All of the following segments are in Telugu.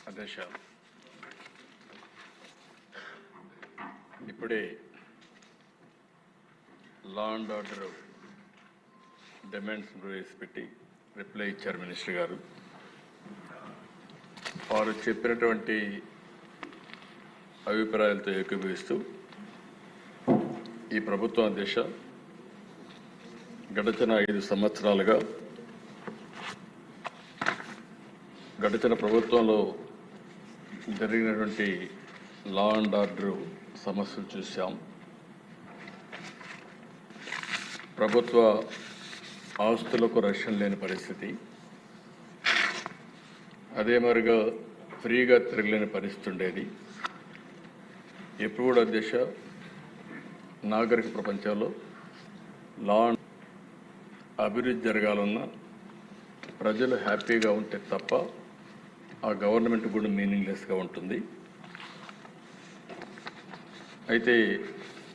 అధ్యక్ష, ఇప్పుడే లా అండ్ ఆర్డర్ డిమాండ్స్ ప్రవేశపెట్టి రిప్లై ఇచ్చారు మినిస్టర్ గారు. వారు చెప్పినటువంటి అభిప్రాయాలతో ఏకీభవిస్తూ ఈ ప్రభుత్వం అధ్యక్ష గడిచిన 5 సంవత్సరాలుగా గడిచిన ప్రభుత్వంలో జరిగినటువంటి లా అండ్ ఆర్డర్ సమస్యలు చూసాం. ప్రభుత్వ ఆస్తులకు రక్షణ లేని పరిస్థితి, అదే మరిగా ఫ్రీగా తిరగలేని పరిస్థితి ఉండేది. ఎప్పుడు కూడా అధ్యక్ష నాగరిక ప్రపంచంలో లా అభివృద్ధి జరగాలన్నా ప్రజలు హ్యాపీగా ఉంటే తప్ప ఆ గవర్నమెంట్ కూడా మీనింగ్లెస్గా ఉంటుంది. అయితే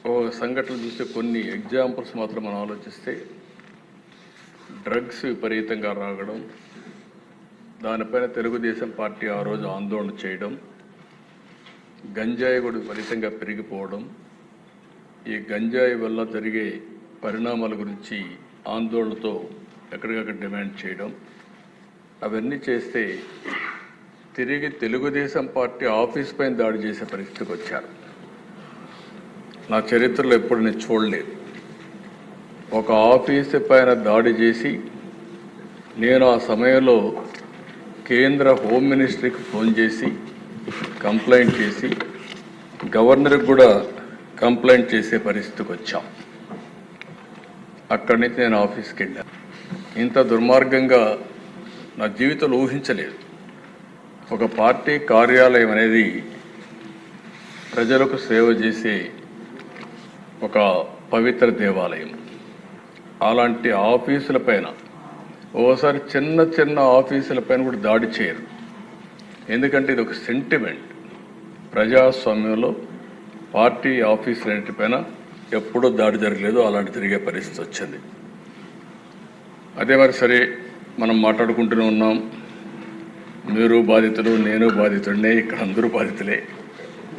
ఓ సంఘటన చూస్తే కొన్ని ఎగ్జాంపుల్స్ మాత్రం మనం ఆలోచిస్తే డ్రగ్స్ విపరీతంగా రాగడం, దానిపైన తెలుగుదేశం పార్టీ ఆ రోజు ఆందోళన చేయడం, గంజాయి కూడా విపరీతంగా పెరిగిపోవడం, ఈ గంజాయి వల్ల జరిగే పరిణామాల గురించి ఆందోళనతో ఎక్కడికక్కడ డిమాండ్ చేయడం, అవన్నీ చేస్తే తిరిగి తెలుగుదేశం పార్టీ ఆఫీస్ పైన దాడి చేసే పరిస్థితికి వచ్చారు. నా చరిత్రలో ఎప్పుడు నేను చూడలేదు. ఒక ఆఫీసు పైన దాడి చేసి నేను ఆ సమయంలో కేంద్ర హోమ్ మినిస్ట్రీకి ఫోన్ చేసి కంప్లైంట్ చేసి గవర్నర్కి కూడా కంప్లైంట్ చేసే పరిస్థితికి వచ్చాం. అక్కడి నుంచి నేను ఆఫీస్కి వెళ్ళాను. ఇంత దుర్మార్గంగా నా జీవితంలో ఊహించలేదు. ఒక పార్టీ కార్యాలయం అనేది ప్రజలకు సేవ చేసే ఒక పవిత్ర దేవాలయం. అలాంటి ఆఫీసుల పైన ఓసారి చిన్న చిన్న ఆఫీసుల పైన కూడా దాడి చేయరు. ఎందుకంటే ఇది ఒక సెంటిమెంట్. ప్రజాస్వామ్యంలో పార్టీ ఆఫీసులన్నిటిపైన ఎప్పుడూ దాడి జరగలేదు, అలాంటి జరిగే పరిస్థితి వచ్చింది. అదే మరి సరే, మనం మాట్లాడుకుంటూనే ఉన్నాం. మీరు బాధితులు, నేను బాధితుడినే, ఇక్కడ అందరూ బాధితులే,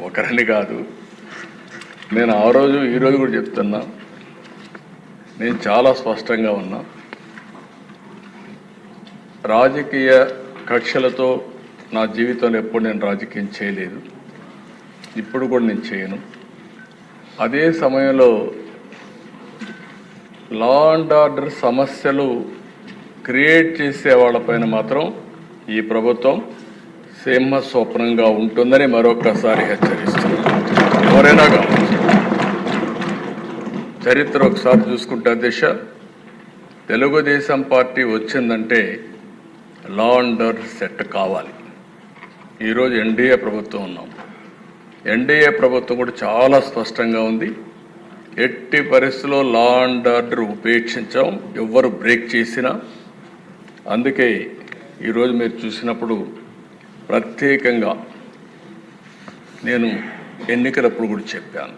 ఒకరని కాదు. నేను ఆ రోజు ఈరోజు కూడా చెప్తున్నా, నేను చాలా స్పష్టంగా ఉన్నా. రాజకీయ కక్షలతో నా జీవితంలో ఎప్పుడు నేను రాజకీయం చేయలేదు, ఇప్పుడు కూడా నేను చేయను. అదే సమయంలో లా అండ్ ఆర్డర్ సమస్యలు క్రియేట్ చేసే వాళ్ళపైన మాత్రం ఈ ప్రభుత్వం సింహ స్వప్నంగా ఉంటుందని మరొకసారి హెచ్చరిస్తున్నాను. ఎవరైనా కావచ్చు. చరిత్ర ఒకసారి చూసుకుంటే దిశ తెలుగుదేశం పార్టీ వచ్చిందంటే లా అండ్ ఆర్డర్ సెట్ కావాలి. ఈరోజు ఎన్డీఏ ప్రభుత్వం ఉన్నాం. ఎన్డీఏ ప్రభుత్వం కూడా చాలా స్పష్టంగా ఉంది. ఎట్టి పరిస్థితుల్లో లా అండ్ ఆర్డర్ ఉపేక్షించాం, ఎవ్వరు బ్రేక్ చేసినా. అందుకే ఈరోజు మీరు చూసినప్పుడు ప్రత్యేకంగా నేను ఎన్నికలప్పుడు కూడా చెప్పాను,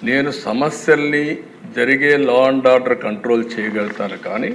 నేను సమస్యల్ని జరిగే లా అండ్ ఆర్డర్ కంట్రోల్ చేయగలుగుతాను, కానీ